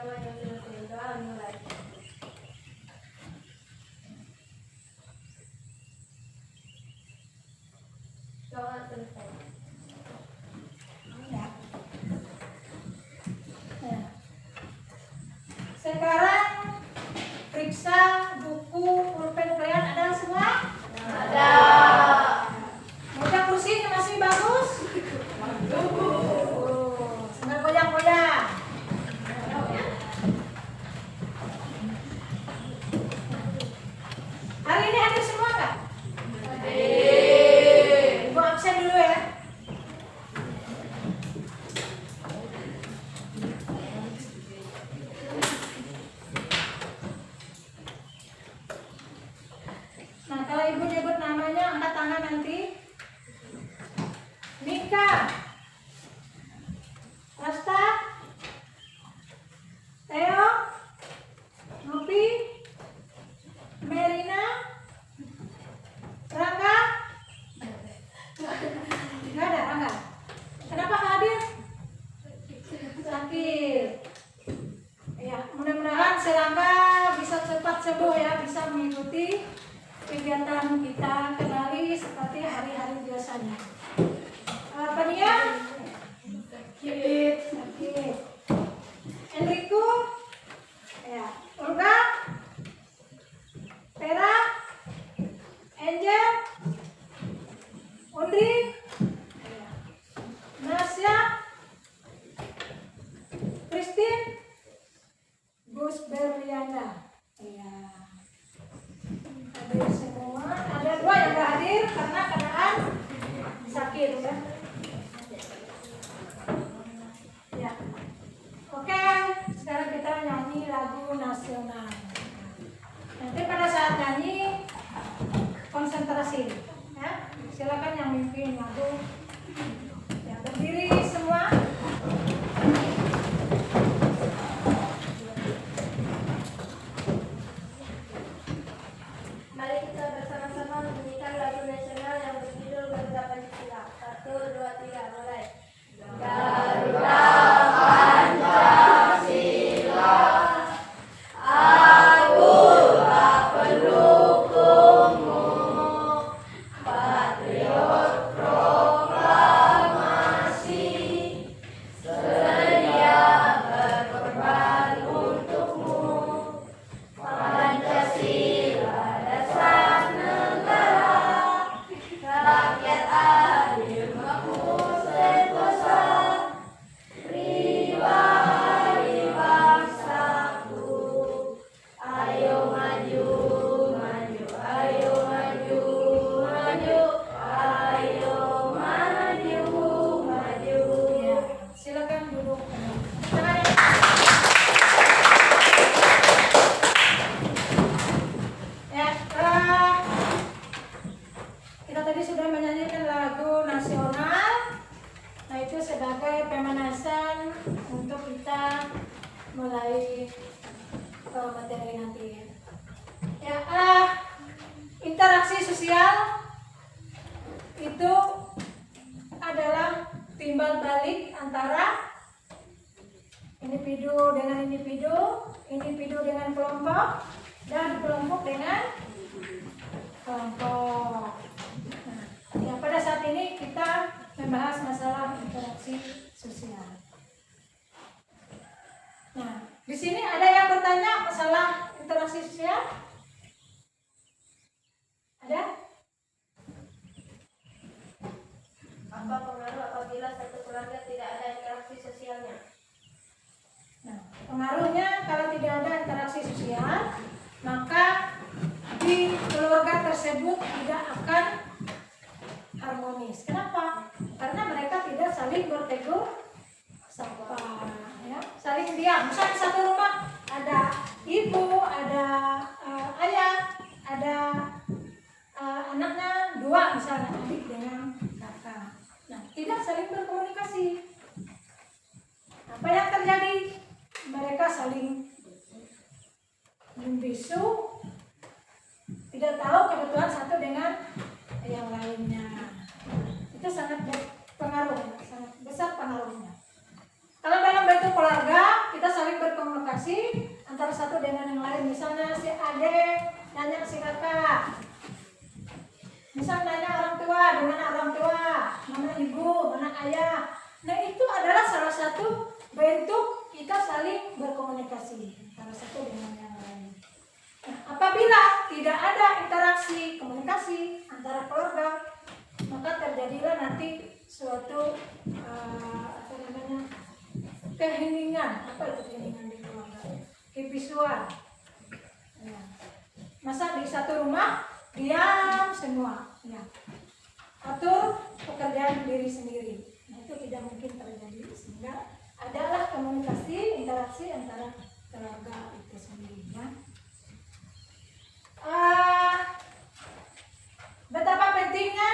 Doa mulai. Doa selesai. Ya. Nah. Sekarang periksa buku, pulpen kalian ada semua? Ada. Meja kursinya masih bagus? Nggak goyang-goyang. Hari ini hadir semua nggak? Hadir. Ibu absen dulu ya. Nah, kalau ibu nyebut namanya, angkat tangan nanti. Mika, Rasta, Theo, Nopi, Merina, Rangga. Nggak ada Rangga. Kenapa nggak hadir? Sakit. Ya, mudah-mudahan si Rangga bisa cepat sembuh ya, bisa mengikuti kegiatan kita kembali seperti hari-hari biasanya. Pania, sakit. Enrico, ya. Olga, Tera, Angel, Undri, ya. Nasya, Christine, Gus Berliana. Ya. Hadir semua. Ada dua yang nggak hadir karena keadaan sakit ya. Ya. Oke, sekarang kita nyanyi lagu nasional. Nanti pada saat nyanyi konsentrasi ya. Silakan yang mimpin lagu. Ya, berdiri semua. Mari kita bersama-sama menyanyikan lagu nasional yang berjudul Garuda Pancasila. 1, 2, 3, mulai. Garuda Pancasila, aku tak pendukungmu, patriot proklamasi, sedia berkorban untukmu. Pancasila dasar negara, rakyat adil makmur sentosa, pribadi bangsaku. Ayo maju, maju, ayo maju, maju, ayo maju, maju. Ya, silakan duduk. Ya, kita tadi sudah menyanyikan lagu nasional. Nah, itu sebagai pemanasan untuk kita mulai materi nanti. Ya, interaksi sosial itu adalah timbal balik antara individu dengan individu, individu dengan kelompok, dan kelompok dengan kelompok. Nah, ya pada saat ini kita membahas masalah interaksi sosial. Nah, di sini ada yang bertanya masalah interaksi sosial? Ada? Apa pengaruh apabila satu keluarga tidak ada interaksi sosialnya? Nah, pengaruhnya kalau tidak ada interaksi sosial, maka di keluarga tersebut tidak akan harmonis. Kenapa? Karena mereka tidak saling bertegur sapa, ya, saling diam. Misalnya satu rumah ada ibu, ada ayah, ada anaknya dua, misalnya adik dengan kakak. Nah, tidak saling berkomunikasi. Apa yang terjadi? Mereka saling membisu, tidak tahu kebutuhan satu dengan yang lainnya. Itu sangat berpengaruh, sangat besar pengaruhnya. Kalau dalam bentuk keluarga, kita saling berkomunikasi. komunikasi antara satu dengan yang lain. Misalnya si adik nanya si kakak, misal nanya orang tua dengan orang tua, mana ibu, mana ayah. Nah itu adalah salah satu bentuk kita saling berkomunikasi antara satu dengan yang lain. Nah, apabila tidak ada interaksi komunikasi antara keluarga, maka terjadilah nanti suatu keheningan. Apa itu keheningan di keluarga? Kebisuan. Ya. Masa di satu rumah diam semua, ya. Atur pekerjaan diri sendiri. Nah itu tidak mungkin terjadi, sehingga adalah komunikasi, interaksi antara keluarga itu sendiri, ya. Betapa pentingnya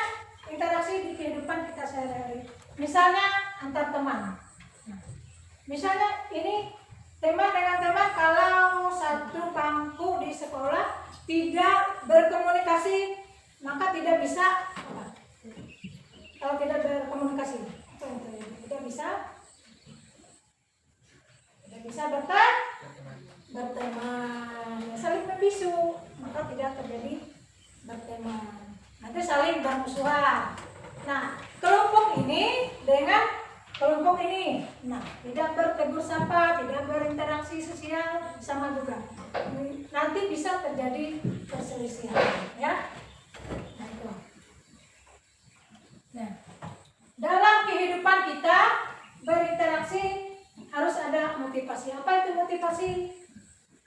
interaksi di kehidupan kita sehari-hari. Misalnya antar teman. Nah, misalnya ini teman dengan teman, kalau satu bangku di sekolah tidak berkomunikasi, maka tidak bisa apa? Kalau tidak berkomunikasi, apa yang terjadi? Tidak bisa berteman, saling membisu, maka tidak terjadi berteman. Nanti saling bermusuhan. Nah, kelompok ini dengan kelompok ini, nah tidak bertegur sapa, tidak berinteraksi sosial, sama juga. Nanti bisa terjadi perselisihan, ya. Nah, itu. Nah, dalam kehidupan kita berinteraksi harus ada motivasi. Apa itu motivasi?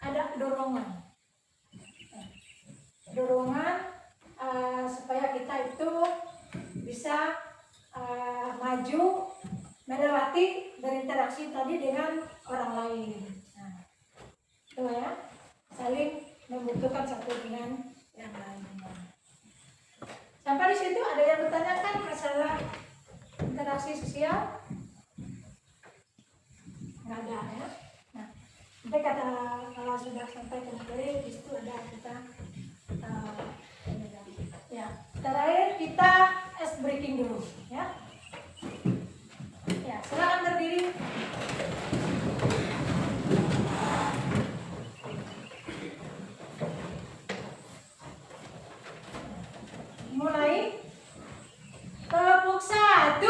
Ada dorongan. Dorongan supaya kita itu bisa maju, melewati berinteraksi tadi dengan orang lain. Nah, itu ya, saling membutuhkan satu dengan yang lainnya. Sampai di situ ada yang bertanyakan masalah interaksi sosial? Nggak ada ya. Nah, nanti kata kalau sudah sampai ke materi, di situ ada kita ya. Terakhir kita ice breaking dulu, ya. Ya, silakan berdiri. Mulai. Tepuk 1,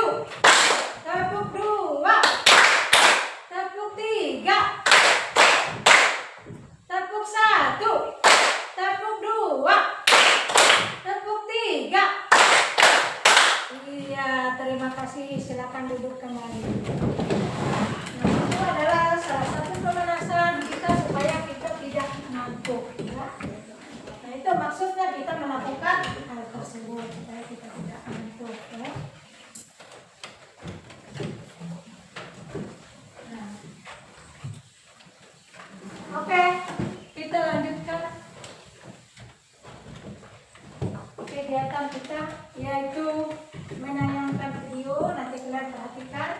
tepuk 2, tepuk 3, tepuk 1, tepuk 2, tepuk 3. Iya, terima kasih. Silakan duduk kembali. Nah, itu adalah salah satu pemanasan kita supaya kita tidak ngantuk, ya. Nah, itu maksudnya kita melakukan hal tersebut supaya kita tidak ngantuk, ya. Nah. Oke, kita lanjutkan kegiatan kita, yaitu menayangkan video. Nanti kalian perhatikan.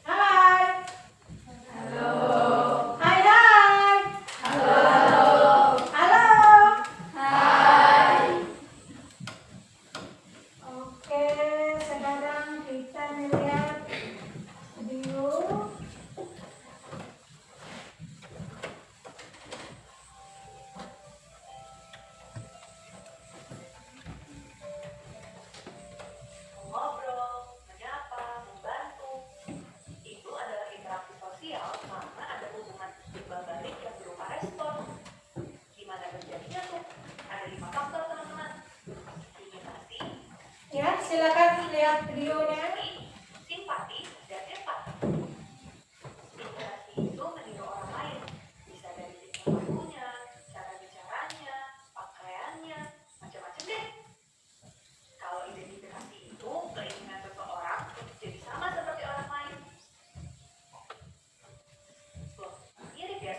Hai. Halo. Hai hai. Halo. Halo. Hai. Oke, sekarang kita melihat video. Ngobrol, menyapa, membantu. Itu adalah interaksi sosial karena ada hubungan timbal balik yang berupa respon. Gimana terjadinya tuh? Ada 5 faktor, teman-teman. Imitasi, Ya, silakan lihat videonya. simpati, dan empati. Interaksi itu meniru orang lain. Bisa dari tingkah lakunya, cara bicaranya, pakaiannya, macam-macam deh. Kalau identifikasi itu keinginan seseorang untuk jadi sama seperti orang lain. Loh, mirip ya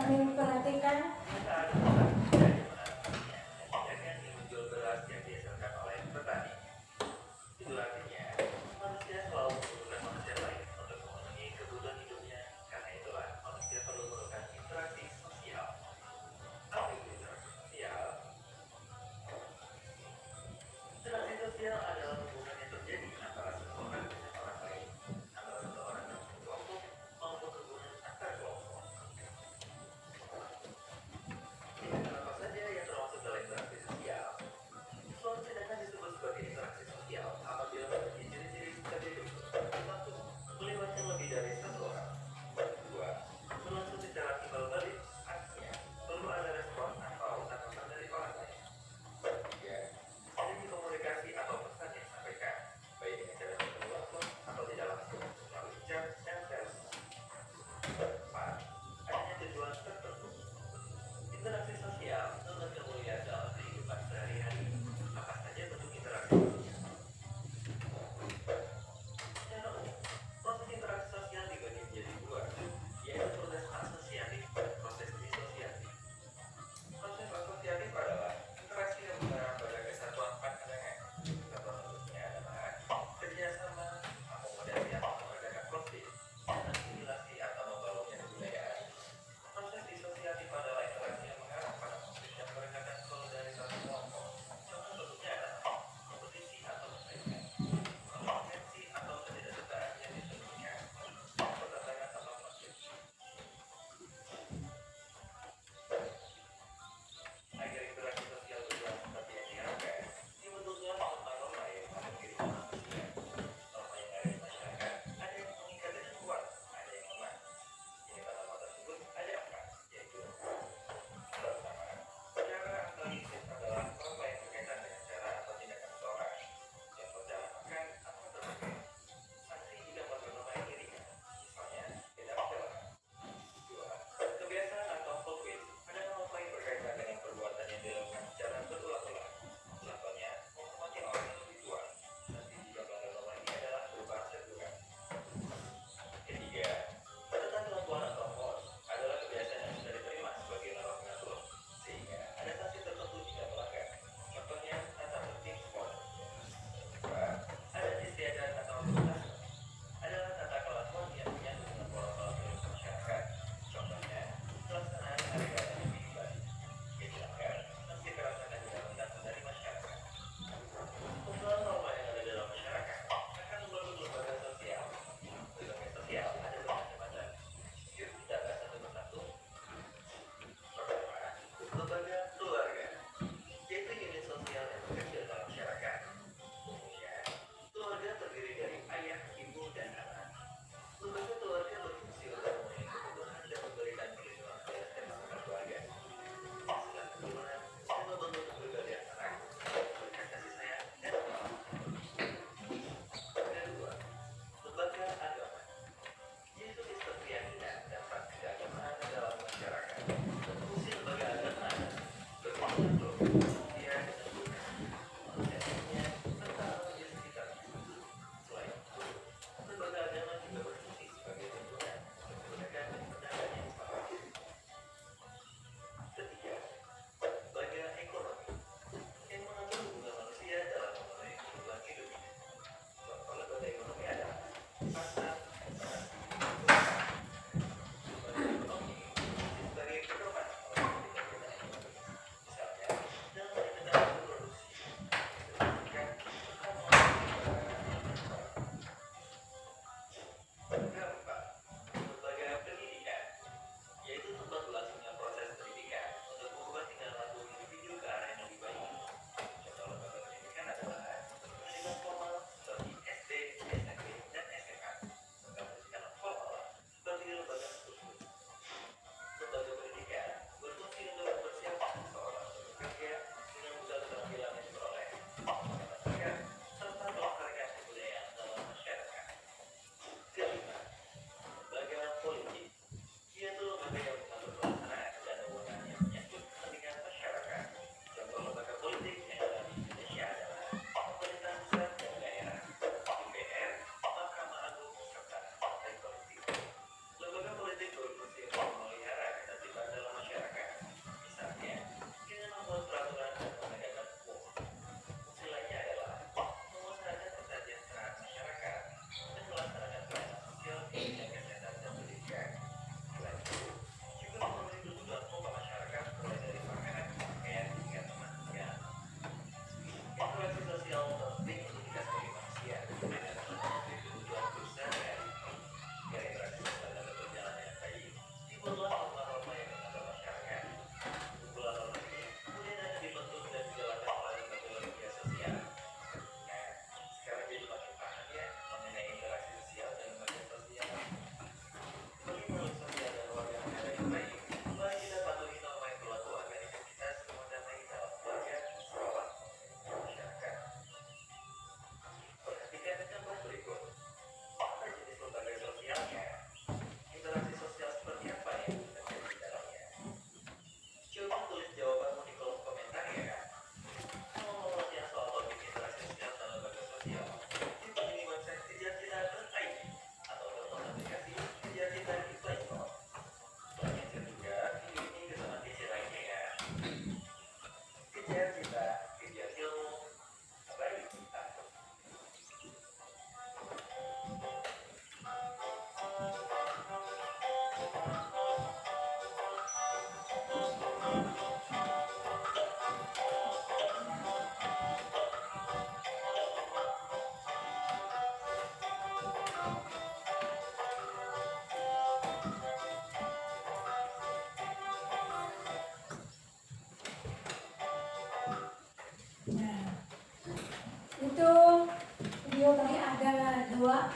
Kami memperhatikan Saat petani tidak dimanfaatkannya, pedagang yang menjual beras yang dihasilkan oleh petani. Itu artinya, manusia selalu membutuhkan manusia lain untuk memenuhi kebutuhan hidupnya. Karena itulah, manusia perlu melakukan interaksi sosial. Apa itu interaksi sosial? Interaksi sosial adalah hubungan yang terjadi antara seseorang dengan orang lain, antara seseorang dan kelompok, maupun hubungan antar kelompok.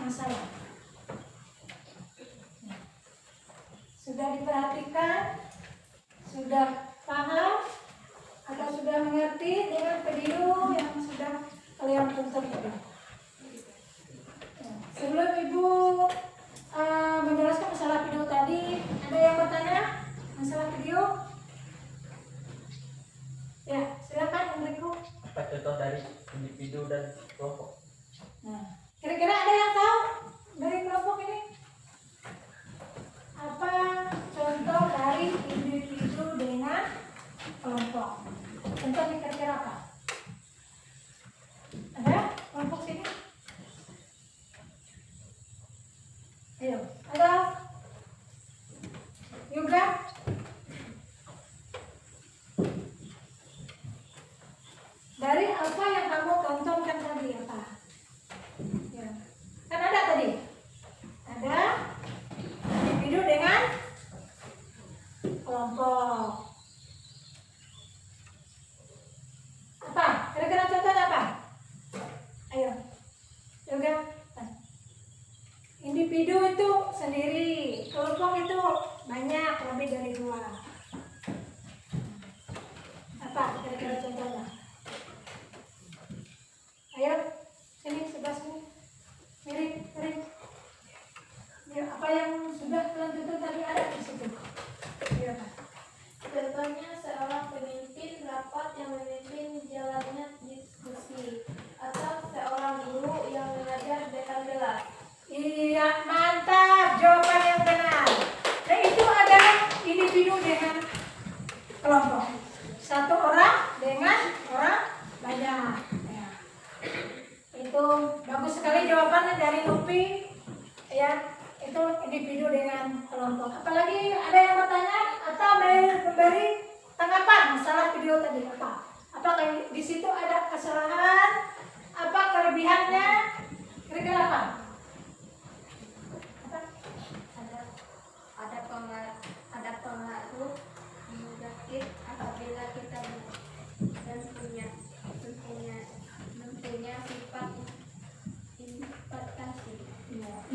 masalah. Sudah diperhatikan? Sudah paham? Atau sudah mengerti dengan video yang sudah kalian tonton tadi? Sebelum Ibu menjelaskan masalah video tadi, ada yang bertanya masalah video? Ya, silakan Enrico. Apa contoh dari individu dan kelompok? Nah, kira-kira ada yang tahu dari kelompok ini? Apa contoh dari individu dengan kelompok? Contohnya kira-kira apa? Ada kelompok sini? Ayo, ada? Juga? Dari apa yang kamu tontonkan tadi apa? Ya. Kan ada tadi. Ada individu dengan kelompok. Apa? Kira-kira contohnya apa? Ayo. Yoga. Individu itu sendiri, kelompok itu banyak, lebih dari 2. Apa kira-kira contohnya? Ayo, sini, sebelah sini. Miring. Ya, apa yang sudah kalian tonton tadi ada di situ? Ya, Pak. Contohnya seorang pemimpin rapat yang memimpin jalannya diskusi, atau seorang guru yang mengajar dengan jelas. Iya, mantap. Jawaban yang benar. Nah, itu adalah individu dengan kelompok. Satu orang dengan orang banyak. Ya. Itu bagus sekali jawabannya dari Lupi. Ya, itu individu dengan kelompok. Apalagi ada yang bertanya atau memberi tanggapan masalah video tadi apa? Apakah di situ ada kesalahan? Apa kelebihannya? Kira-kira apa? Ada pengaruh negatif apabila kita dan mempunyai sifat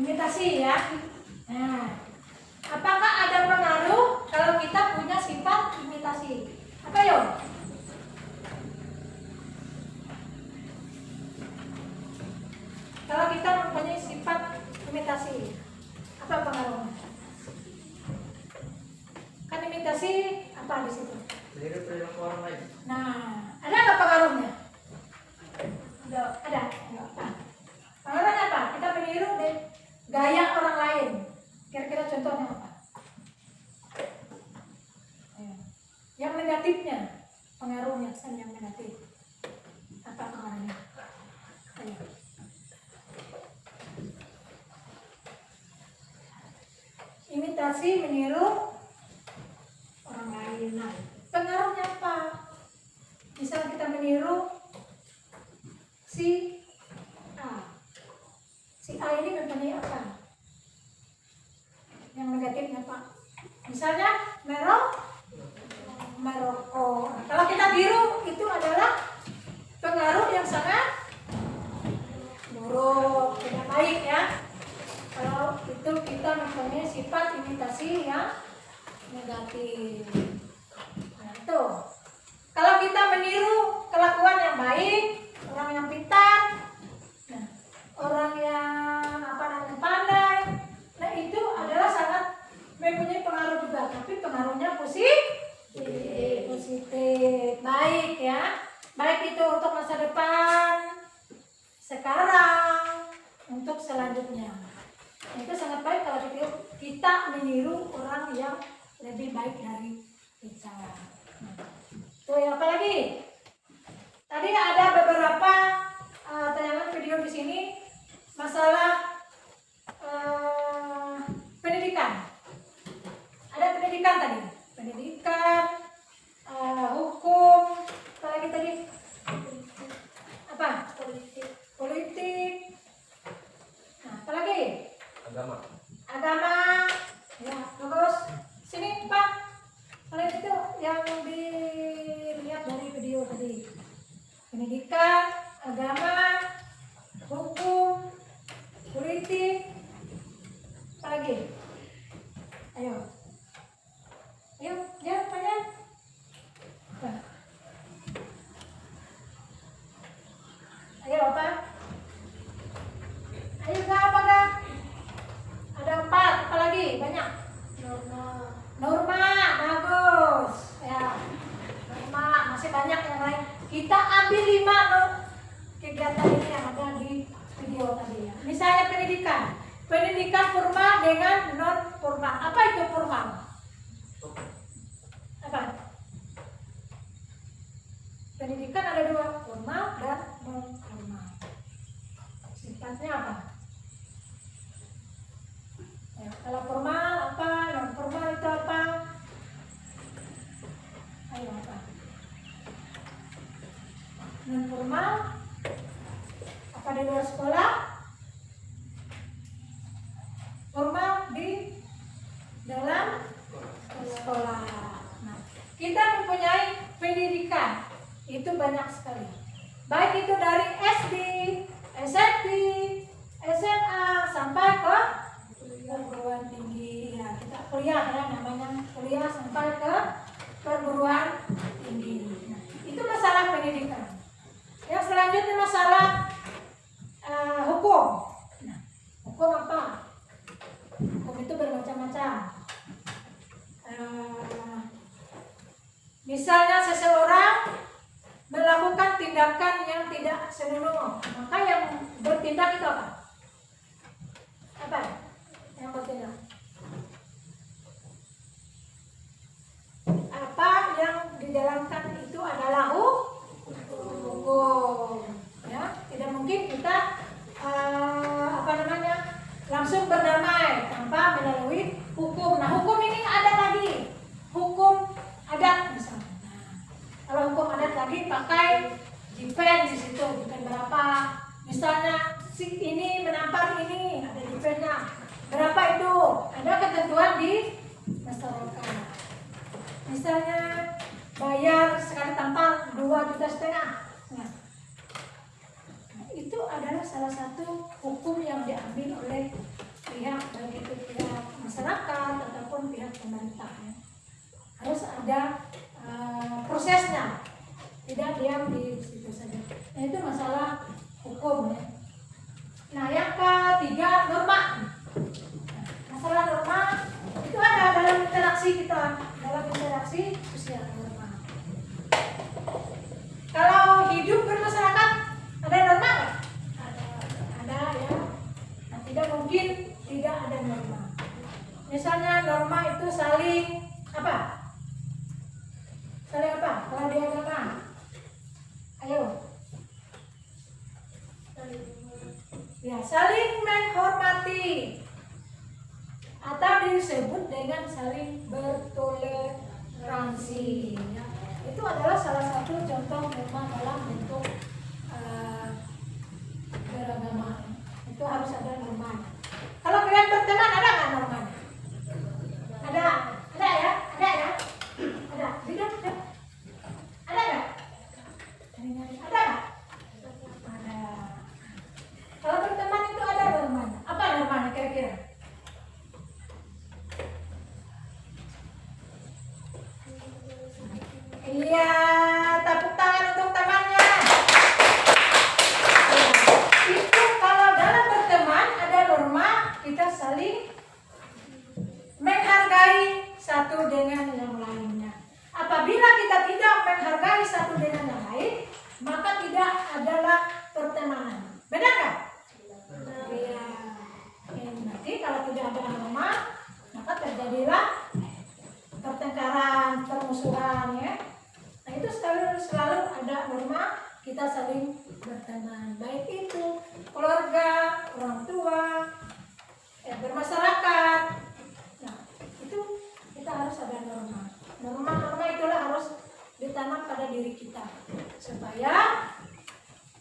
Imitasi ya. Nah, apakah ada pengaruh kalau kita punya sifat imitasi? Apa yo? Kalau kita mempunyai sifat imitasi, apa pengaruhnya? Kan imitasi apa di situ? Meniru perilaku orang lain. Nah, ada nggak pengaruhnya? Ada. Apa? Pengaruhnya apa? Kita meniru deh gaya orang lain. Kira-kira contohnya apa? Yang negatifnya, pengaruhnya kan yang negatif. Apa pengaruhnya? Ayo. Imitasi, meniru orang lain. Nah, pengaruhnya apa? Misal kita meniru si A. Si A ini mempunyai apa? Yang negatifnya Pak. Misalnya merokok. Kalau kita tiru itu adalah pengaruh yang sangat buruk, tidak baik ya. Kalau itu kita mempunyai sifat imitasi yang negatif. Nah, itu. Kalau kita meniru kelakuan yang baik, orang yang pintar, nah, orang yang pandai, nah itu adalah sangat mempunyai pengaruh juga, tapi pengaruhnya positif, baik ya, baik itu untuk masa depan, sekarang, untuk selanjutnya. Nah, itu sangat baik kalau kita meniru orang yang lebih baik dari kita. Nah, tuh ya, apa lagi? Tadi ada beberapa tayangan video di sini masalah pendidikan. Ada pendidikan tadi, hukum, apa lagi tadi? Apa? Politik. Nah, apa lagi? Agama. Ya, bagus. Sini Pak. Kalau itu yang dilihat dari video tadi. Pendidikan, agama, hukum, politik. kita ambil 5 kegiatan ini yang ada di video tadi ya. Misalnya pendidikan formal dengan non formal. Apa itu formal? Apa? Pendidikan ada 2, formal dan non formal. Sifatnya apa? Ya, kalau formal apa? Non formal itu apa? Ayo apa? Non formal apa di luar sekolah? Formal di dalam sekolah. Nah, kita mempunyai pendidikan itu banyak sekali. Baik itu dari SD, SMP, SMA sampai ke perguruan tinggi. Ya, kita kuliah ya, namanya kuliah sampai ke perguruan tinggi. Nah, itu masalah pendidikan. Yang selanjutnya masalah hukum. Nah, hukum apa? Hukum itu bermacam-macam. Misalnya seseorang melakukan tindakan yang tidak senonoh, maka yang bertindak itu apa? Apa? Yang bertindak? Apa yang dijalankan itu adalah hukum. Ya, tidak mungkin kita langsung berdamai tanpa melalui hukum. Nah, hukum ini ada lagi, hukum adat misalnya. Nah, kalau hukum adat lagi pakai jipen di situ, jipen berapa? Misalnya si ini menampar ini, ada jipennya. Berapa itu? Ada ketentuan di masyarakat. Misalnya bayar sekali tampar 2,5 juta. Nah, itu adalah salah satu hukum yang diambil oleh pihak, baik itu pihak masyarakat ataupun pihak pemerintah ya. Harus ada prosesnya, tidak diam di situ saja. Nah, itu masalah hukum ya. Nah, yang ketiga norma. Nah, masalah norma itu ada dalam interaksi kita, dalam interaksi sosial norma. Kalau hidup bermasyarakat ada norma nggak? Ada ya. Nah, tidak mungkin tidak ada norma. Misalnya norma itu saling apa? Saling apa? Kalau di agama, ayo. Ya, saling menghormati atau disebut dengan saling bertoleransi. Ya. Itu adalah salah satu contoh norma dalam bentuk beragama. Itu harus ada normanya. Kalau kalian berteman ada nggak normanya? Ada ya, ada. Tidak. Ada nggak? Ada nggak? Ada. Kalau berteman itu ada normanya. Apa normanya kira-kira? Iya, tepuk tangan untuk temannya. Itu kalau dalam berteman ada norma, kita saling menghargai satu dengan yang lainnya. Apabila kita tidak menghargai satu dengan yang lain, maka tidak adalah pertemanan. Benar kan? Iya. Nanti kalau tidak ada norma, maka terjadilah pertengkaran, permusuhan ya. Nah, itu selalu ada norma, kita saling berteman. Baik itu keluarga, orang tua, bermasyarakat. Nah, itu kita harus ada norma. Norma-norma itulah harus ditanam pada diri kita supaya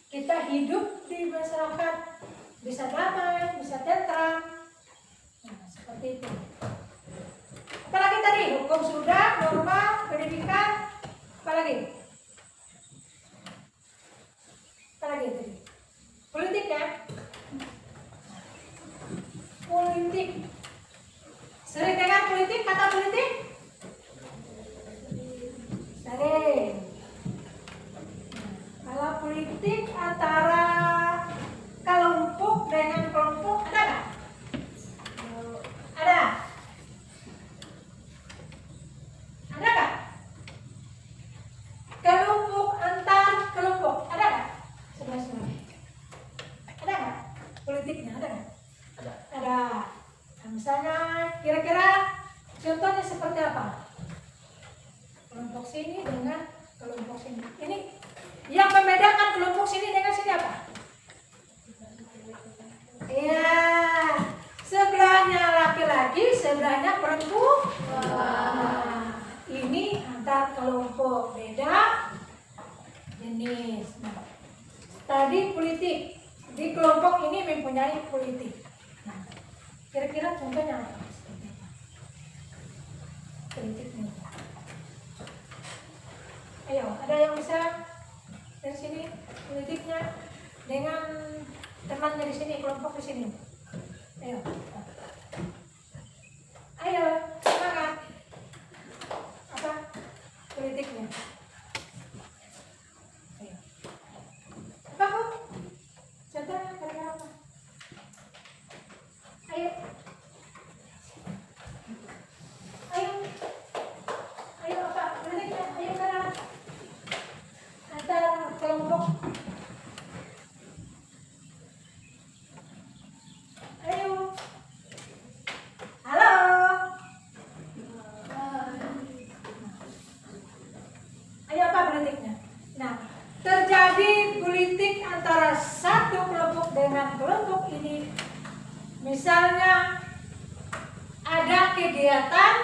kita hidup di masyarakat bisa damai, bisa tentram. Nah, seperti itu. Apalagi tadi hukum sudah, norma, pendidikan, apalagi tadi politik ya, politik. Sering dengar politik, kata politik? Sering. Kalau politik antara kelompok dengan kelompok ada nggak? Ada. Ada nggak? ini apa? Kelompok sini dengan kelompok sini. Ini yang membedakan kelompok sini dengan sini apa? Iya, sebelahnya laki-laki, sebelahnya perempuan. Nah, ini antar kelompok beda jenis. Nah, tadi politik, di kelompok ini mempunyai politik. Nah, kira-kira contohnya apa? Politiknya. Ayo, ada yang bisa dari sini politiknya dengan temannya di sini, kelompok di sini. Ayo, ayo, semangat. Apa politiknya? Ayo. Apa kok? Contohnya kira-kira apa? Ayo. Ayo. Ayo apa? Politiknya? Ayo sekarang. Antar kelompok. Ayo. Halo. Ayo apa politiknya? Nah, terjadi politik antara satu kelompok dengan kelompok ini. Misalnya ada kegiatan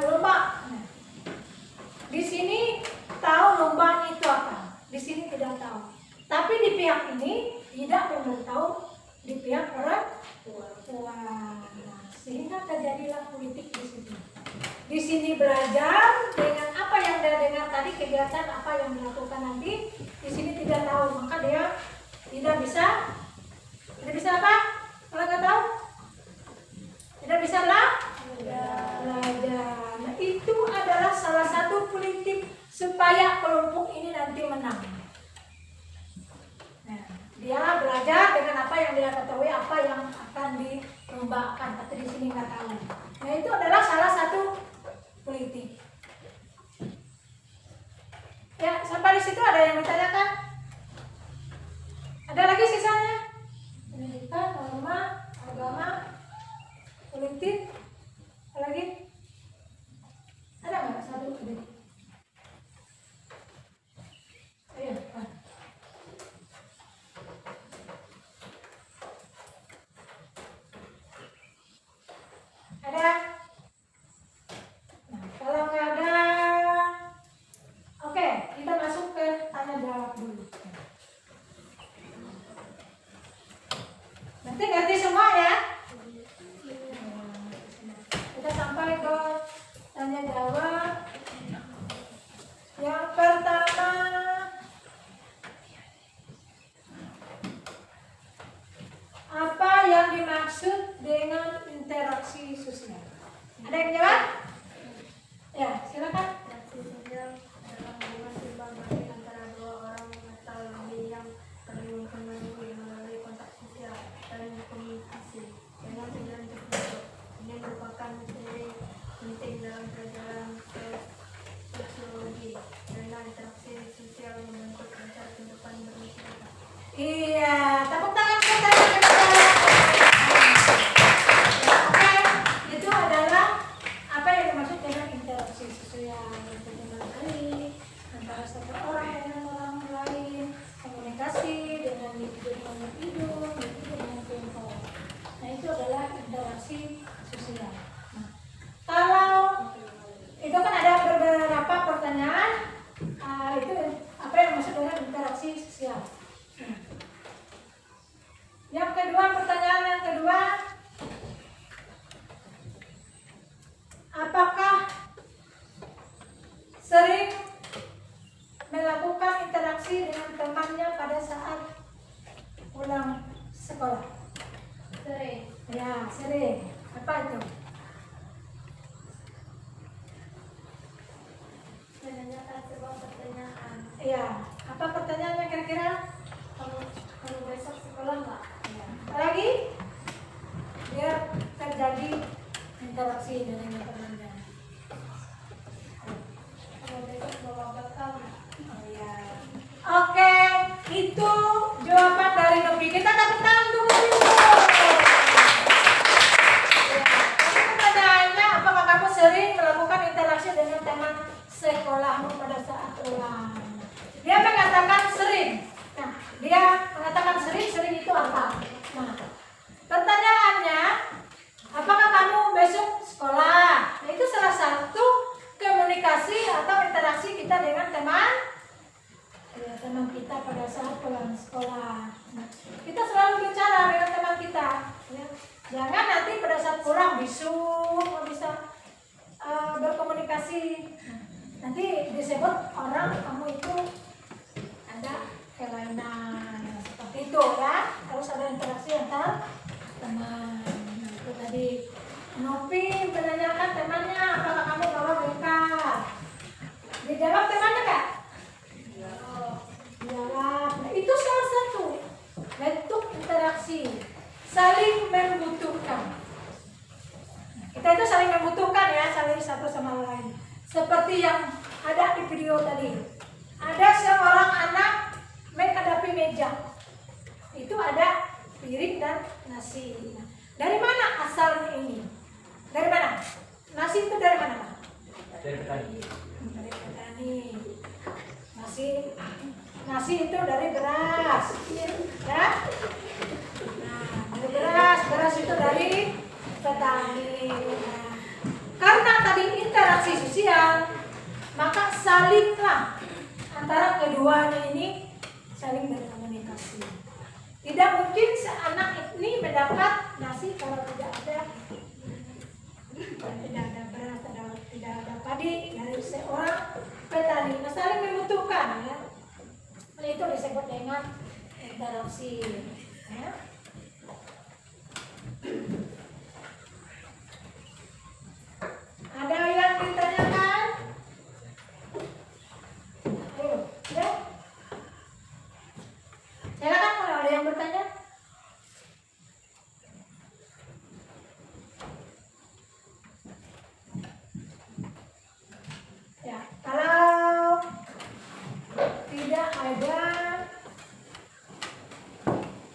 lomba. Nah, di sini tahu lomba itu apa, di sini tidak tahu. Tapi di pihak ini tidak memberitahu di pihak orang tua. Nah, sehingga terjadilah politik di sini. Di sini belajar dengan apa yang dia dengar tadi, kegiatan apa yang dilakukan nanti. Di sini tidak tahu, maka dia tidak bisa apa? Kalau nggak tahu, tidak bisa belajar. Nah, itu adalah salah satu politik supaya kelompok ini nanti menang. Nah, dia belajar dengan apa yang dia ketahui, apa yang akan dilombakan, tapi di sini nggak tahu. Nah, itu adalah salah satu politik. Ya, sampai di situ ada yang ditanyakan? Ada lagi sisanya? Pendidikan, norma, agama, politik, apa lagi? Ada nggak satu politik? Ayo, Pak. Ada? Nah, kalau nggak ada, oke, kita masuk ke tanya jawab dulu. Nanti ngerti semua ya? Kita sampai ke tanya jawab. Yang pertama, apa yang dimaksud dengan interaksi sosial? Ada yang jawab? Ya, silakan. Interaksi sosial adalah hubungan timbal balik antara dua orang atau lebih yang saling mengenali melalui kontak sosial dan komunikasi dengan tujuan tertentu. Ini merupakan materi penting dalam pelajaran sosiologi karena interaksi sosial membentuk dasar kehidupan bermasyarakat. Iya, tepuk tangan kita. Oke, itu adalah apa yang dimaksud dengan interaksi sosial. Itu mengenali antara satu orang dengan orang lain, komunikasi dengan individu dengan individu dengan kelompok. Nah, itu adalah interaksi sosial. Nah, kalau itu kan ada beberapa pertanyaan, itu apa yang dimaksud dengan interaksi sosial. Yang kedua, pertanyaan yang kedua, apakah sering melakukan interaksi dengan temannya pada saat pulang sekolah? Sering. Ya, sering. Apa itu? Menanyakan sebuah pertanyaan. Ya, apa pertanyaannya kira-kira? Kamu besok sekolah nggak? Ya. Apa lagi? Biar terjadi interaksi dengan temannya. Kamu besok bawa bekal nggak? Oh ya. Oke, itu jawaban dari Novi. Kita tepuk tangan dulu. Ya, pertanyaan dengan teman sekolahmu pada saat ulang. Dia mengatakan sering. Nah, dia mengatakan sering itu apa? Nah, pertanyaannya, apakah kamu besok sekolah? Nah, itu salah satu komunikasi atau interaksi kita dengan teman kita pada saat pulang sekolah. Nah, kita selalu bicara dengan teman kita. Ya. Jangan nanti pada saat pulang bisu, nggak bisa berkomunikasi. Nah, nanti disebut orang kamu itu ada kelainan seperti itu ya. Harus ada interaksi antar teman. Nah, itu tadi Novi menanyakan temannya, apakah kamu bawa bekal? Dijawab temannya Kak? Jawab. Nah, itu salah satu bentuk interaksi, saling membutuhkan. Kita itu saling membutuhkan ya, saling satu sama lain. Seperti yang ada di video tadi. Ada seorang anak menghadapi meja. Itu ada piring dan nasi. Nah, dari mana asalnya ini? Dari mana? Nasi itu dari mana, Pak? Dari petani. Dari petani. Nasi itu dari beras. Ya? Nah, dari beras itu dari petani. Nah, karena tadi interaksi sosial, maka salinglah antara keduanya ini saling berkomunikasi. Tidak mungkin seanak ini mendapat nasi kalau tidak ada beras, tidak ada padi dari seorang petani. Nah, saling membutuhkan ya. Nah, itu disebut dengan interaksi. Ya. Ada yang ditanyakan? Ayo, ya. Silakan kalau ada yang bertanya. Ya, kalau tidak ada,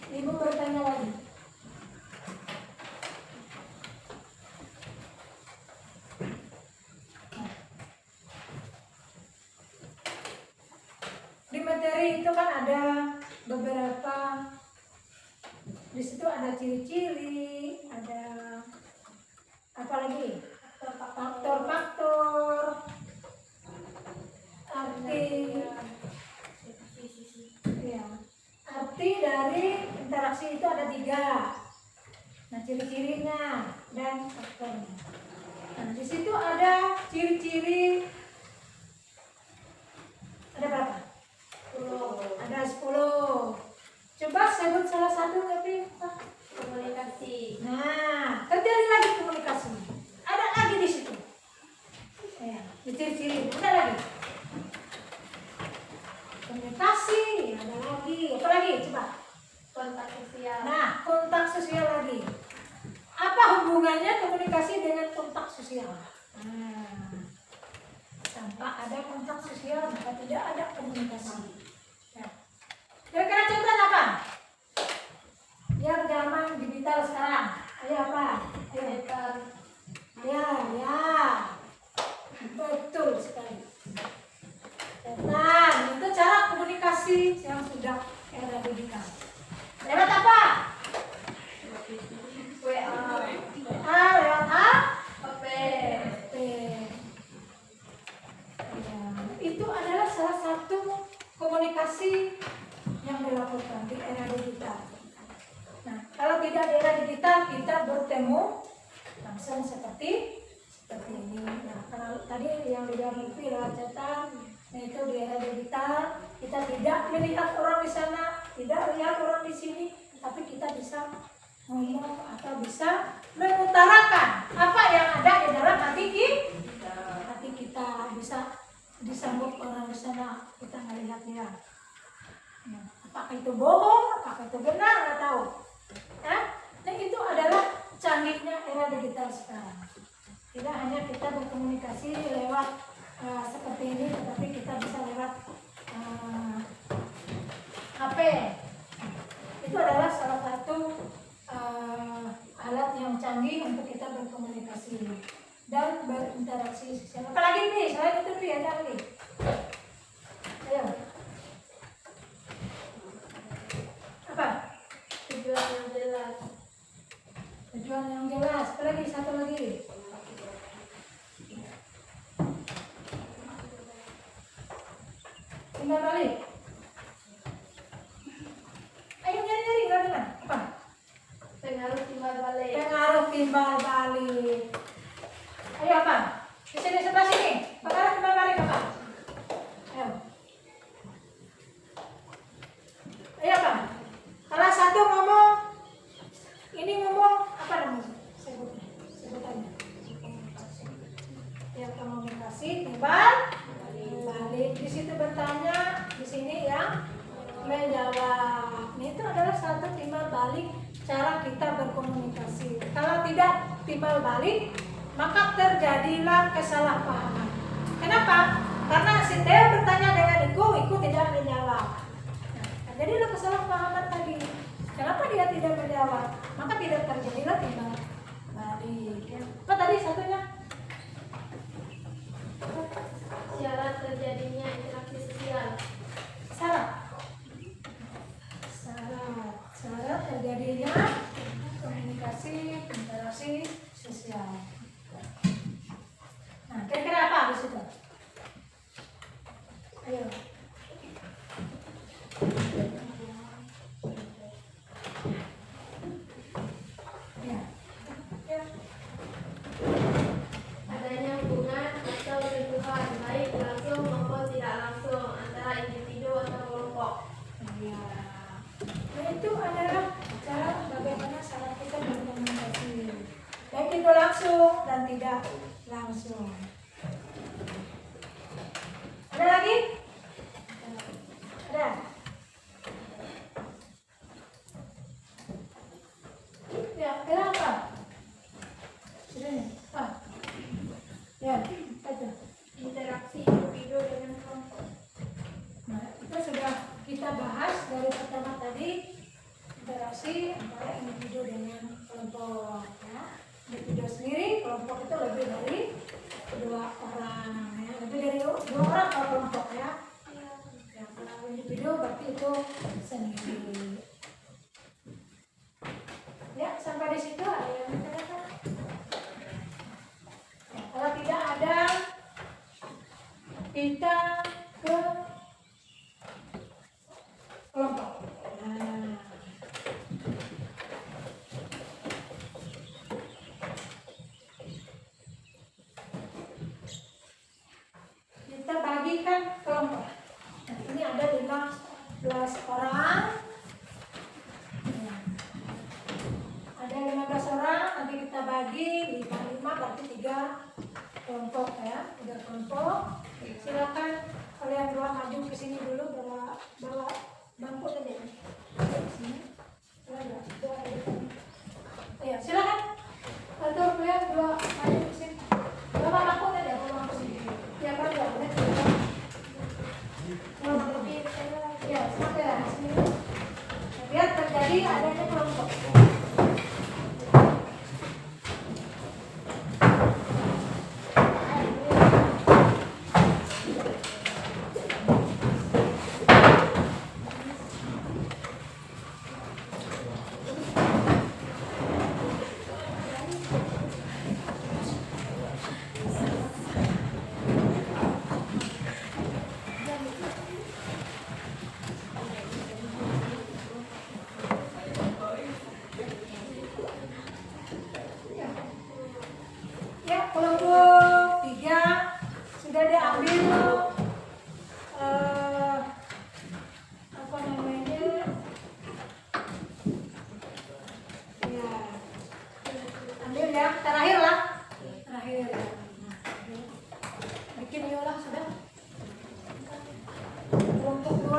Ibu bertanya lagi. Di materi itu kan ada beberapa, di situ ada ciri-ciri, ada apa lagi? Faktor-faktor, arti, ya, arti dari interaksi itu ada 3. Nah, ciri-cirinya dan faktornya. Nah, di situ ada ciri-ciri, ada berapa? 10. Ada 10. Coba sebut salah satu tapi Komunikasi. nah, terjadi lagi komunikasi. Ada lagi di situ. Ya, di ciri-ciri ada lagi. Komunikasi, ada lagi. Apa lagi? Coba. Kontak sosial. Nah, kontak sosial lagi. Apa hubungannya komunikasi dengan kontak sosial? Nah, tanpa ada kontak sosial maka tidak ada komunikasi. Ya. Kira-kira contoh apa? Yang zaman digital sekarang. Ayo apa? Ayo. Ya. Betul sekali. Nah, itu cara komunikasi yang sudah era digital. Lewat apa? WA. Lewat HP. Ya, itu adalah salah satu komunikasi yang dilakukan di era digital. Nah, kalau tidak di era digital, kita bertemu langsung seperti ini. Nah, kalau tadi yang dijawab itu lewat cetak, nah itu di era digital kita tidak melihat orang di sana, tidak lihat orang di sini, tapi kita bisa ngomong atau bisa mengutarakan apa yang ada di dalam hati kita, bisa disambut orang di sana, kita melihat dia. Nah, apakah itu bohong, apakah itu benar, nggak tahu. Nah, itu adalah canggihnya era digital sekarang. Tidak hanya kita berkomunikasi lewat seperti ini, tetapi kita bisa lewat HP. Itu adalah salah satu alat yang canggih untuk kita berkomunikasi. dan berinteraksi sosial. Apalagi nih, selain itu nih ada lagi. Ayo. Apa? Tujuan yang jelas. Tujuan yang jelas. Apalagi satu lagi. Timbal balik. Ayo nyari-nyari nggak dengar. Apa? Pengaruh timbal balik. Pengaruh timbal balik. Ayo apa? Di sini sebelah sini. Pengaruh timbal balik apa? Ayo. Ayo apa? Salah satu ngomong. Ini ngomong apa namanya? Sebutannya. Ya komunikasi timbal balik. Di situ bertanya, di sini yang menjawab. Ini itu adalah satu timbal balik cara kita berkomunikasi. Kalau tidak timbal balik, maka terjadilah kesalahpahaman. Kenapa? Karena si Theo bertanya dengan Iku tidak menjawab. Nah, jadilah kesalahpahaman tadi. Kenapa dia tidak menjawab? Maka tidak terjadilah timbal balik. Ya. Apa tadi satunya? Syarat terjadinya interaksi sosial. Syarat terjadinya komunikasi, interaksi sosial. Nah, kira-kira apa di situ? Ayo. Ya. Ya. Adanya hubungan atau sentuhan baik langsung maupun tidak langsung antara individu atau kelompok. Ya. Nah, itu adalah cara bagaimana cara kita berkomunikasi. Baik itu langsung dan tidak langsung. Ada lagi? Ada? Ya, kenapa? Sini. Ah. Ya, itu. Interaksi individu dengan kelompok. Nah, itu sudah kita bahas dari pertama tadi, interaksi antara individu dengan kelompok. Ya. Individu sendiri, kelompok itu lebih dari 2 orang. Ya. Lebih dari 2 orang kalau kelompok ya. Ya, kalau individu berarti itu sendiri. Ya, sampai di situ ada yang ditanyakan? Ya, kalau tidak ada, kita ke kelompok. Nah. Kita bagikan kelompok. Nah, ini ada 15 orang. Nah, ada 15 orang, nanti kita bagi 5 berarti 3 kelompok ya, 3 kelompok. Silakan kalian dua maju ke sini dulu, bawa bangku tadi. Sini. Iya, silakan. Atau kalian dua maju ke sini. Bawa bangku tadi, bawa bangku sini. Ya, kan ya, boleh. Ya, sampai lah sini. Biar terjadi adanya kelompok. Ya, kelompok 3 sudah diambil apa namanya? Ya, ambil ya, terakhir lah. Terakhir. Nah, bikin yola sudah. Kelompok 2.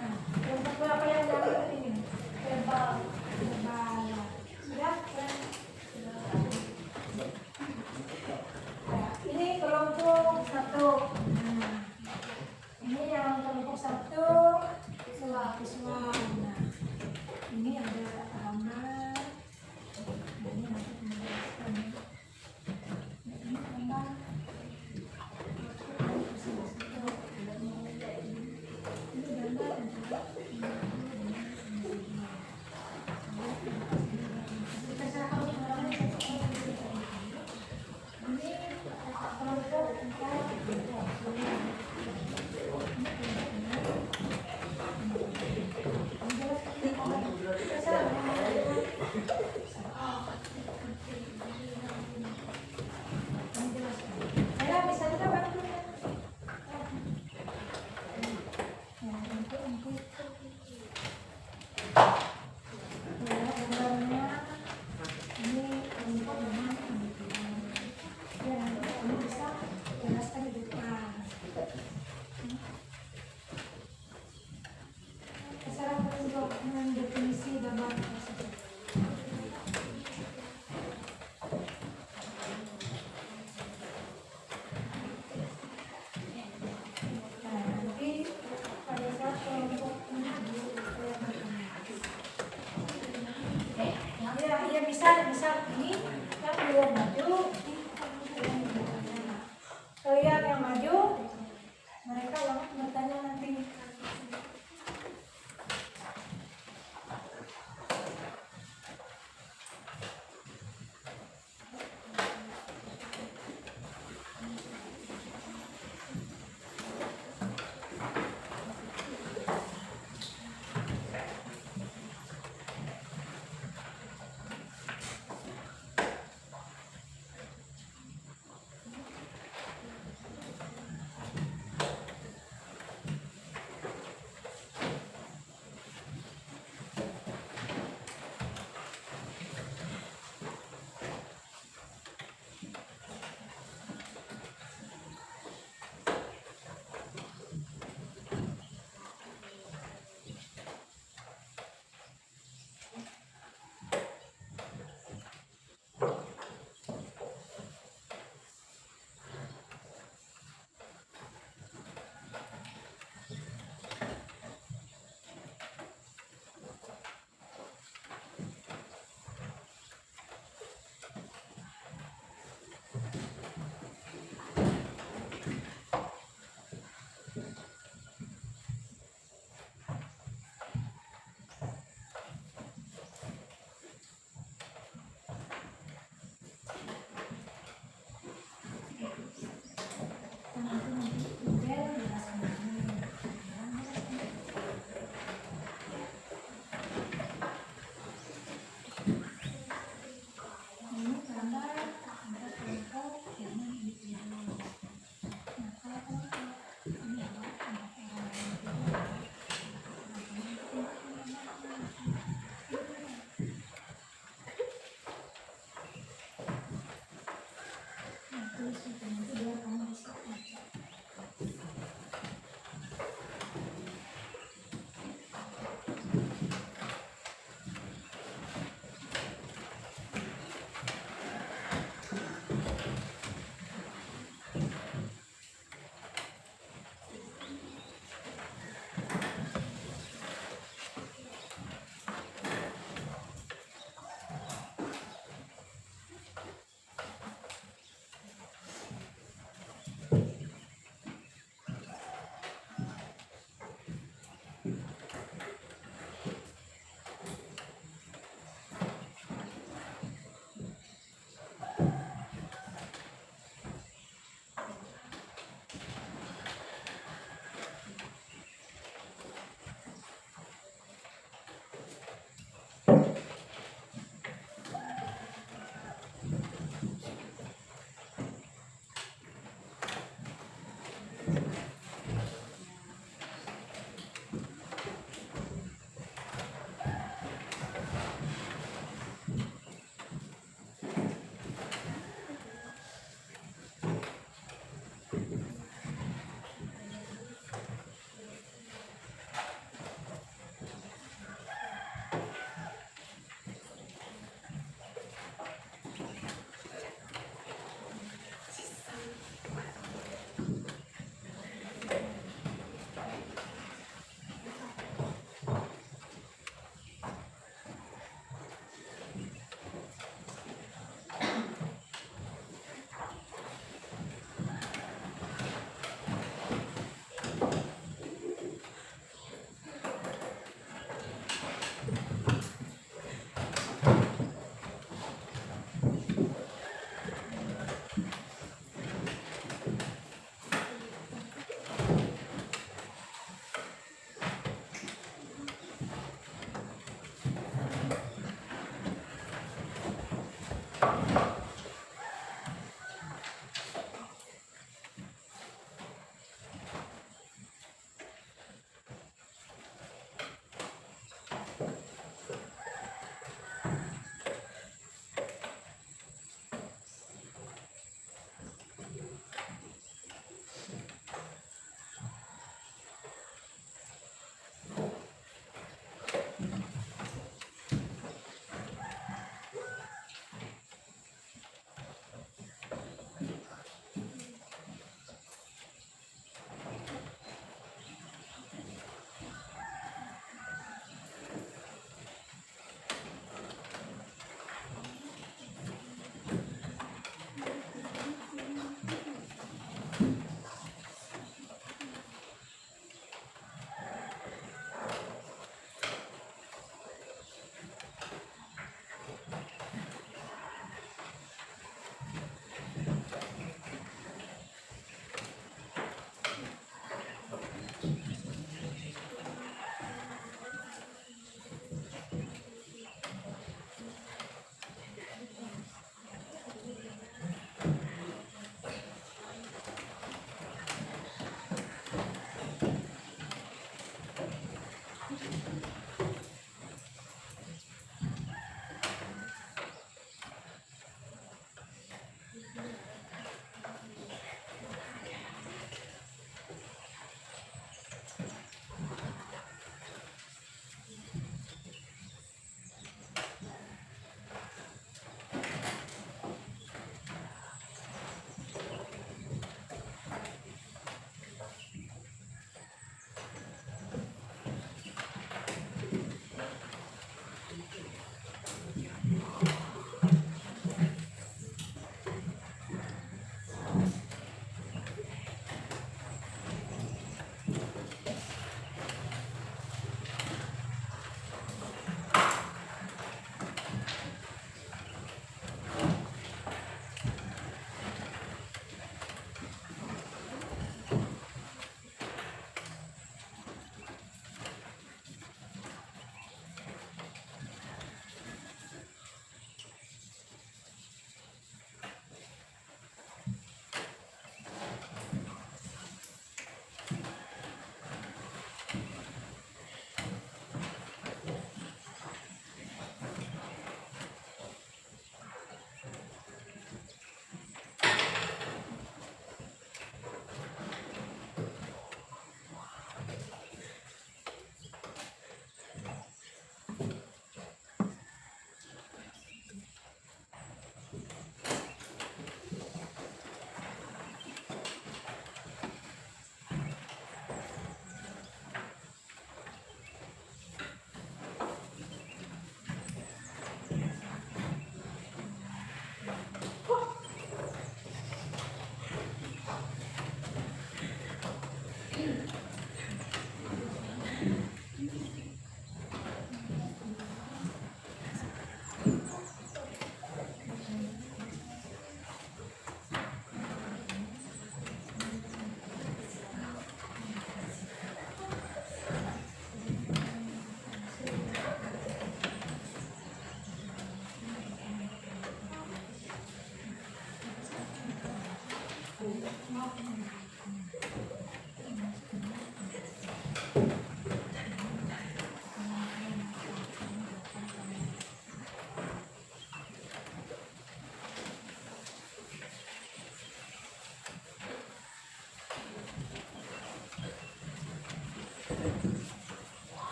Nah, kelompok 2 apa yang diambil ini? Verbal. Sudah? Nah, ini kelompok 1. Nah, ini yang kelompok 1 visual. Nah, ini ada Ahmad. Nah, ini nanti menjelaskan.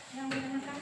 Yang menyenangkan.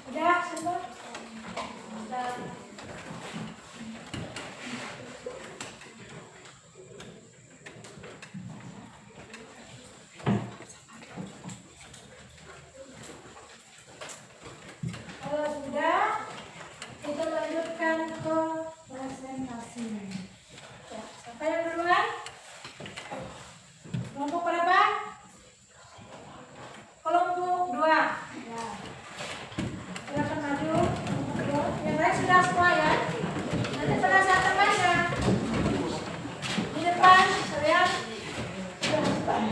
Udah, semua. Dan Kalau sudah, kita lanjutkan ke presentasi. Ya, siapa yang duluan? Kelompok berapa? Kelompok 2. Ya. Silakan maju. Kelompok 2. Yang lain sudah semua ya. Nanti pada saat terbaca di depan kalian sudah depan.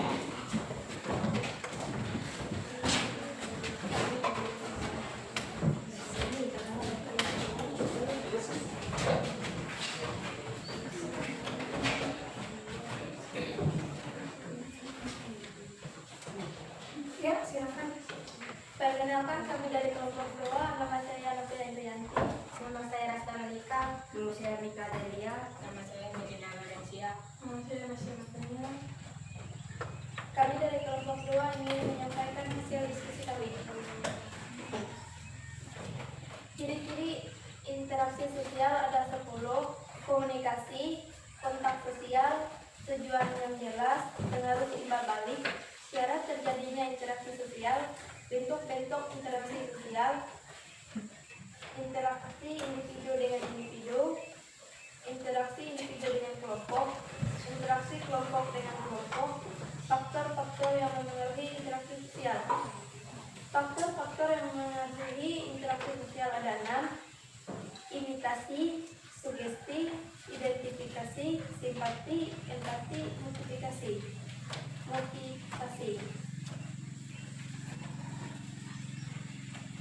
Ya, silakan. perkenalkan kami dari kelompok 2, nama saya Novia Indrianti. Nama saya Rasta Malika. Nama saya Mika Delia. Nama saya Medina Malaysia. Nama saya Masya Matanya. Kami dari kelompok 2 ingin menyampaikan hasil diskusi kami. Ciri-ciri interaksi sosial ada 10: komunikasi, kontak sosial, tujuan yang jelas, pengaruh timbal balik, syarat terjadinya interaksi sosial, bentuk-bentuk interaksi sosial, interaksi individu dengan individu, interaksi individu dengan kelompok, interaksi kelompok dengan kelompok, faktor-faktor yang mempengaruhi interaksi sosial. Faktor-faktor yang mempengaruhi interaksi sosial ada 6: imitasi, sugesti, identifikasi, simpati, empati, motivasi.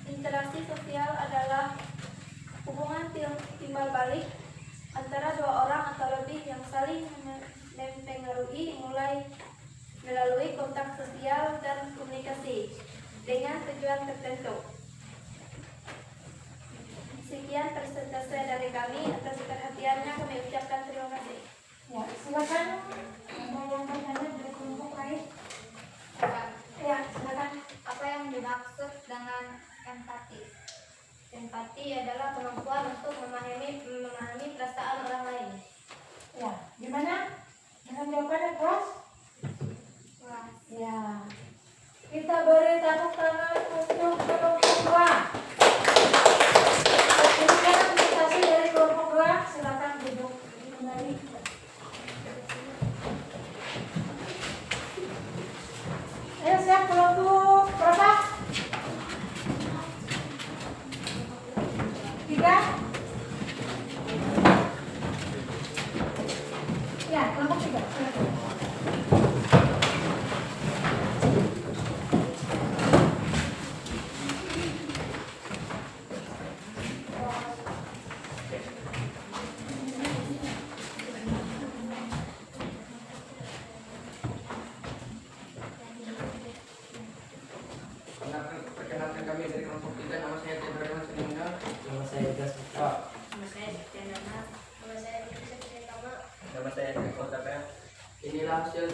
Interaksi sosial adalah hubungan timbal balik antara dua orang atau lebih yang saling mempengaruhi mulai melalui kontak sosial dan komunikasi dengan tujuan tertentu. Sekian sekian presentasi dari kami. Atas perhatiannya kami ucapkan terima kasih. Ya, silakan. Ada yang bertanya dari kelompok lain? Ya, silakan. Apa yang dimaksud dengan empati? Empati adalah kemampuan untuk memahami perasaan orang lain. Ya, gimana? Dengan jawabannya, Bos? Wah, Ya. Kita beri tepuk tangan untuk kelompok 2. Ini kan presentasi dari kelompok 2. Silakan duduk kembali. Ayo siap kelompok berapa? 3. Ya, kelompok 3. Silakan. Perkenalkan kami dari kelompok 3, nama saya Tedra Mas Meninggal. Nama saya Gas Putra. nama saya Septian Dana. Nama saya Septian Dana. Nama saya Eko TPF. Inilah hasil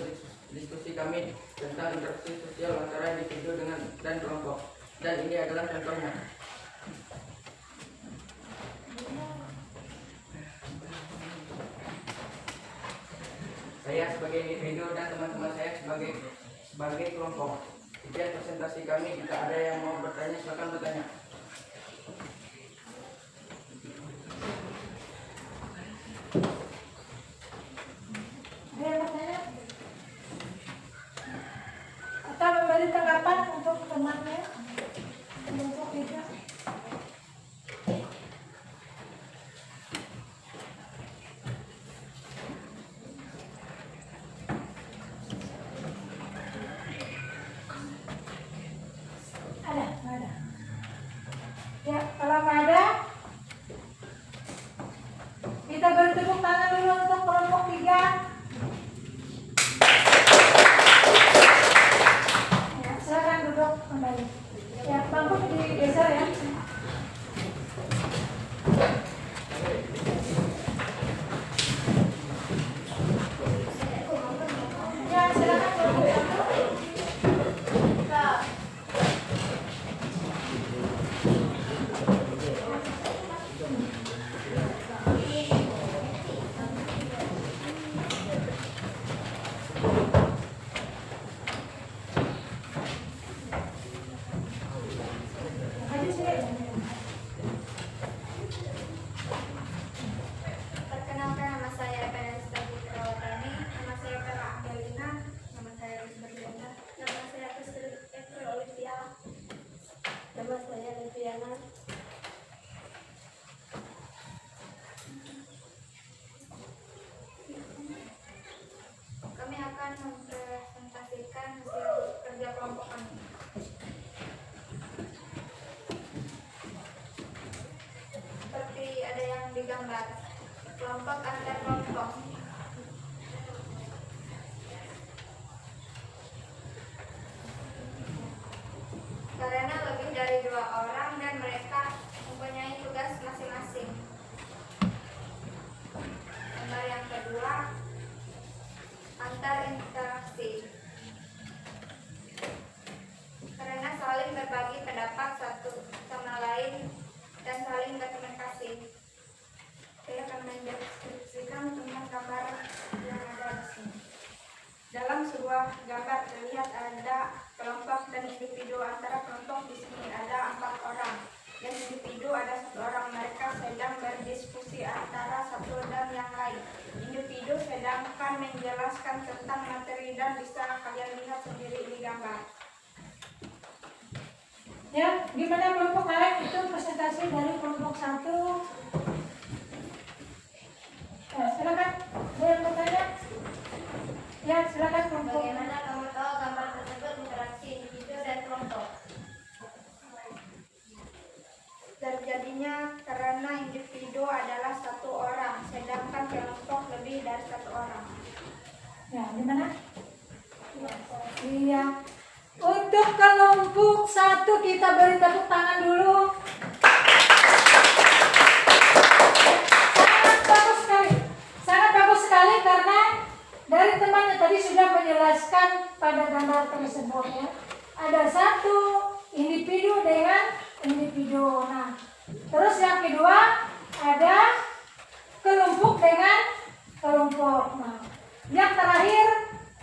diskusi kami tentang interaksi sosial antara individu dan kelompok. Dan ini adalah contohnya. Saya sebagai individu dan teman-teman saya sebagai kelompok. Sekian presentasi kami. Jika ada yang mau bertanya, silakan bertanya. Ada yang bertanya? Atau memberi tanggapan untuk temannya? Kelompok 3. Ada? Nggak ada. Ya, kalau nggak ada, kita beri tepuk tangan dulu untuk kelompok 3. Ya, silakan duduk kembali. Ya, bangku digeser ya. Ya, silakan kelompok 1. Maju sini. Perkenalkan, nama saya Vanessa Putrawati. Nama saya Vera Angelina. Nama saya Ris Berliana. Nama saya Esther Olivia. Nama saya Liviana. Kami akan mempresentasikan hasil kerja kelompok kami. Seperti ada yang digambar kelompok antar kelompok. Karena lebih dari 2 orang dan mereka mempunyai tugas masing-masing. Gambar yang kedua, antar interaksi. Karena saling berbagi pendapat satu sama lain dan saling berkomunikasi. Saya akan mendeskripsikan tentang gambar yang ada di sini. Dalam sebuah gambar terlihat ada kelompok dan individu. Antara kelompok di sini ada 4 orang. Dan individu ada 1 orang. Mereka sedang berdiskusi antara satu dan yang lain. Individu sedangkan menjelaskan tentang materi dan bisa kalian lihat sendiri di gambar. Ya, gimana kelompok lain? Itu presentasi dari kelompok 1. Ya, silakan. Ada yang bertanya? Ya, silakan kelompok. Bagaimana kamu tahu gambar tersebut interaksi individu dan kelompok? Terjadinya karena individu adalah 1 orang, sedangkan kelompok lebih dari 1 orang. Ya, gimana? Iya. Untuk kelompok 1 kita beri tepuk tangan dulu. Terus yang kedua ada kelompok dengan kelompok. Nah, yang terakhir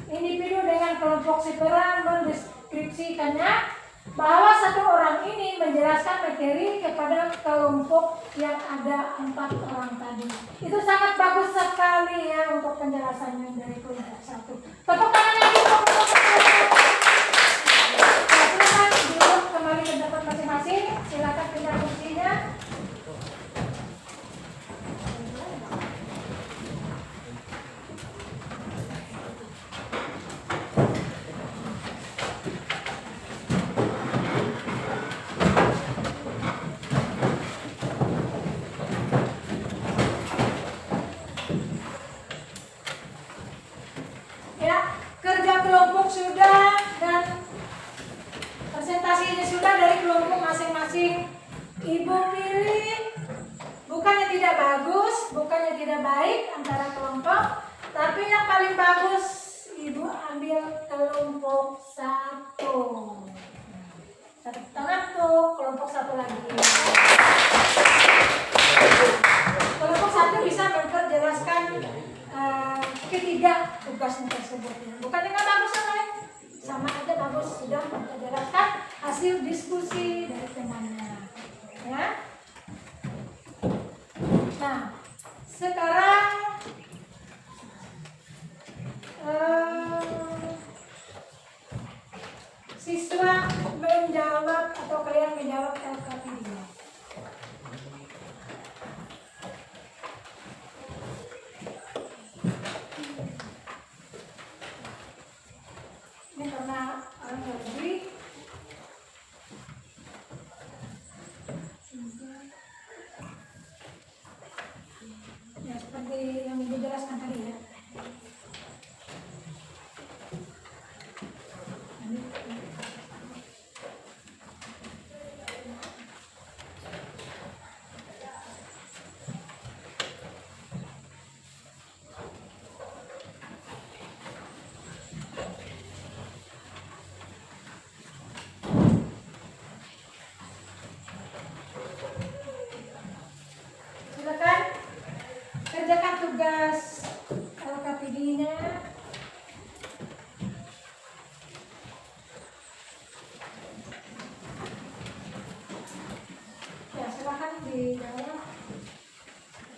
individu dengan kelompok si peran mendeskripsikannya bahwa satu orang ini menjelaskan materi kepada kelompok yang ada 4 orang tadi. Itu sangat bagus sekali ya untuk penjelasannya dari kelompok 1. Tepuk tangan lagi untuk kelompok 1. Silakan duduk kembali ke tempat masing-masing. Silakan pindah kursinya. Ya, kerja kelompok sudah dan presentasinya sudah dari kelompok masing-masing. Ibu pilih bukannya tidak bagus, bukannya tidak baik antara kelompok, tapi yang paling bagus ibu ambil kelompok 1. Tepuk tangan tuh kelompok 1 lagi. Kelompok 1 bisa memperjelaskan ketiga tugasnya tersebut. Bukannya nggak bagus sama ya? Sama aja bagus, sudah memperjelaskan hasil diskusi dari temannya. Ya. Nah, sekarang siswa menjawab atau kalian menjawab LKP2. Ini karena orang lebih ya seperti yang ibu jelaskan tadi ya. Silakan kerjakan tugas LKPD-nya. Ya, silakan dijawab.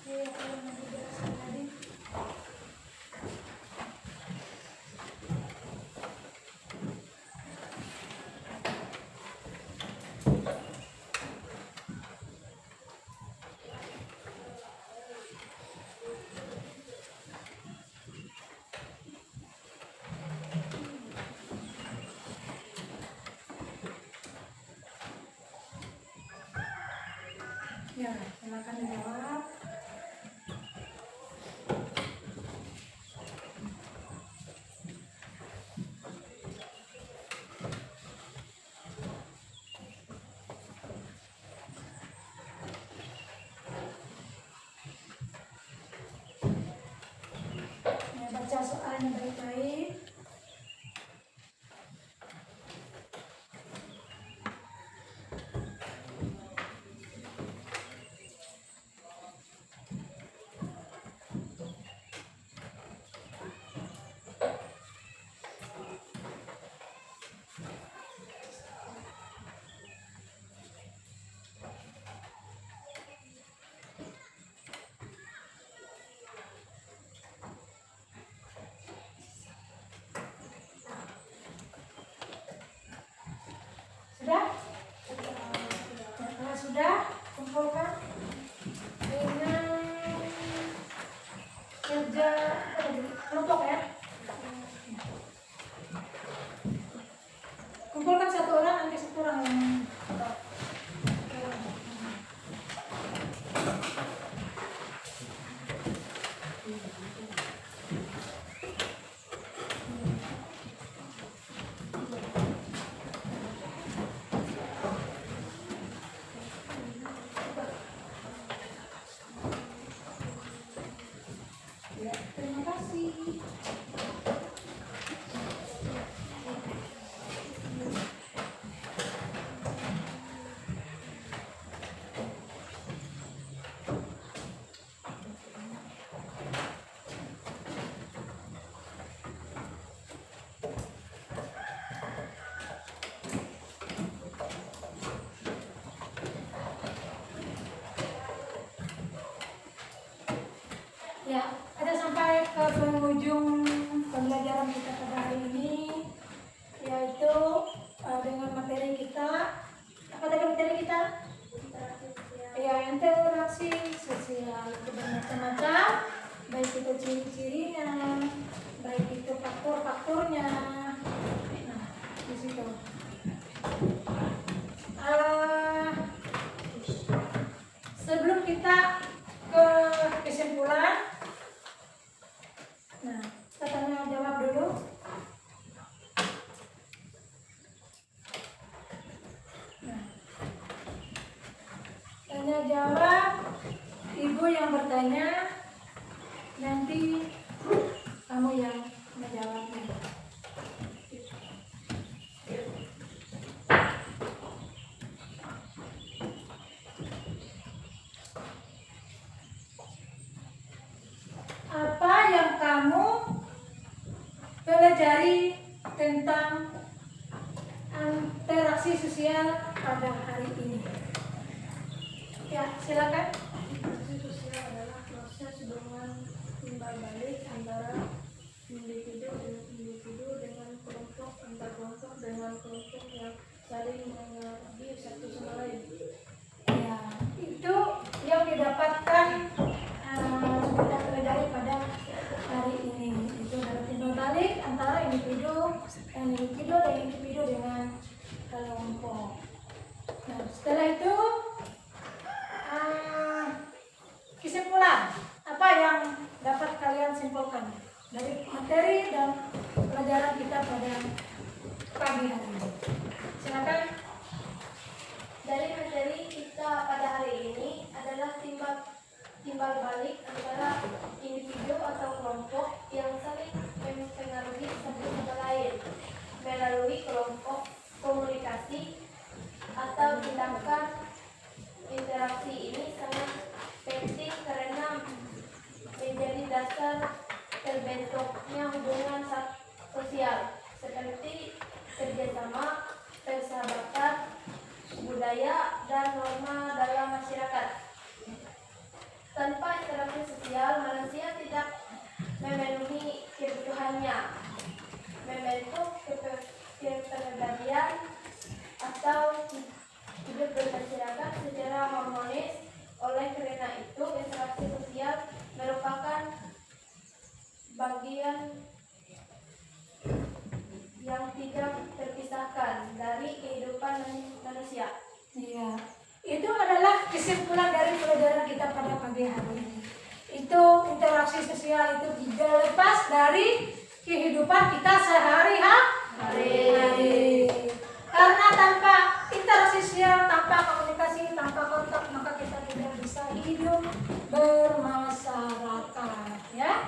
Seperti yang Ibu jelaskan tadi. Ya, silakan dijawab. Ya, baca soalnya baik-baik. Sudah? Ya, kalau sudah, kumpulkan dengan kerja kelompok ya. Kumpulkan 1 orang, nanti 1 orang yang penghujung pembelajaran kita pada hari ini, yaitu dengan materi kita. Apa tadi materi kita? Ya, interaksi sosial itu bermacam-macam, baik itu ciri-cirinya, baik itu faktor-faktornya. Nah, di situ. Sebelum kita ke kesimpulan, nah, kita tanya jawab dulu. Nah, tanya jawab, ibu yang bertanya, nanti kamu yang menjawabnya. Apa yang kamu pelajari tentang interaksi sosial pada hari ini? Ya, silakan. Interaksi sosial adalah proses hubungan timbal balik antara individu dengan individu, dengan kelompok, antar kelompok dengan kelompok yang saling mengerti satu sama lain. Ya, itu yang didapatkan kita pelajari pada hari ini. Itu adalah timbal balik antara individu dan individu dengan kelompok. Nah, setelah itu kesimpulan, apa yang dapat kalian simpulkan dari materi dan pelajaran kita pada pagi hari ini? Silakan. Dari materi kita pada hari ini adalah timbal balik antara individu atau kelompok yang saling mempengaruhi satu sama lain melalui kelompok komunikasi atau tindakan. Interaksi ini sangat penting karena menjadi dasar terbentuknya hubungan sosial seperti kerjasama, persahabatan, budaya, dan norma dalam masyarakat. Tanpa interaksi sosial, manusia tidak memenuhi kebutuhannya, membentuk kepribadian atau hidup bermasyarakat secara harmonis. Oleh karena itu, interaksi sosial merupakan bagian yang tidak terpisahkan dari kehidupan manusia. Iya, itu adalah kesimpulan dari pelajaran kita pada pagi hari ini. Itu interaksi sosial itu tidak lepas dari kehidupan kita sehari-hari. Karena tanpa interaksi sosial, tanpa komunikasi, tanpa kontak, maka kita tidak bisa hidup bermasyarakat, ya.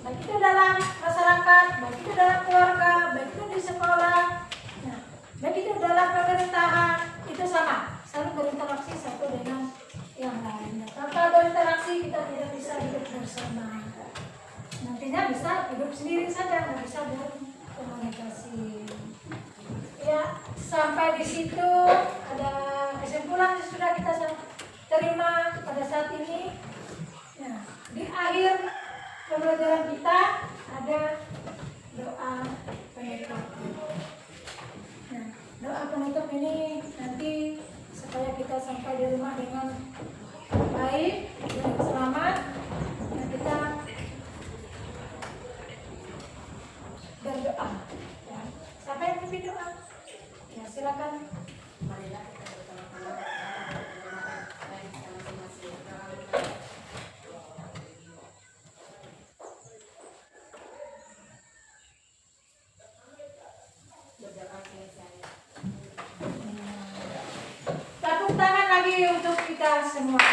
Baik itu dalam masyarakat, baik itu dalam keluarga, baik itu di sekolah, nah, baik itu dalam pemerintahan, itu sama, saling berinteraksi satu dengan yang lainnya. Tanpa berinteraksi kita tidak bisa hidup bersama. Nantinya bisa hidup sendiri saja, nggak bisa berkomunikasi. Ya, sampai di situ ada kesimpulan yang sudah kita terima pada saat ini. Nah, di akhir pembelajaran kita ada doa penutup. Nah, doa penutup ini nanti supaya kita sampai di rumah dengan baik dan selamat. Nah, kita berdoa. Ya. Siapa yang memimpin doa? Ya, silakan. Marilah kita bersama-sama dan kita masing-masing berdoa selesai. Tepuk tangan lagi untuk kita semua.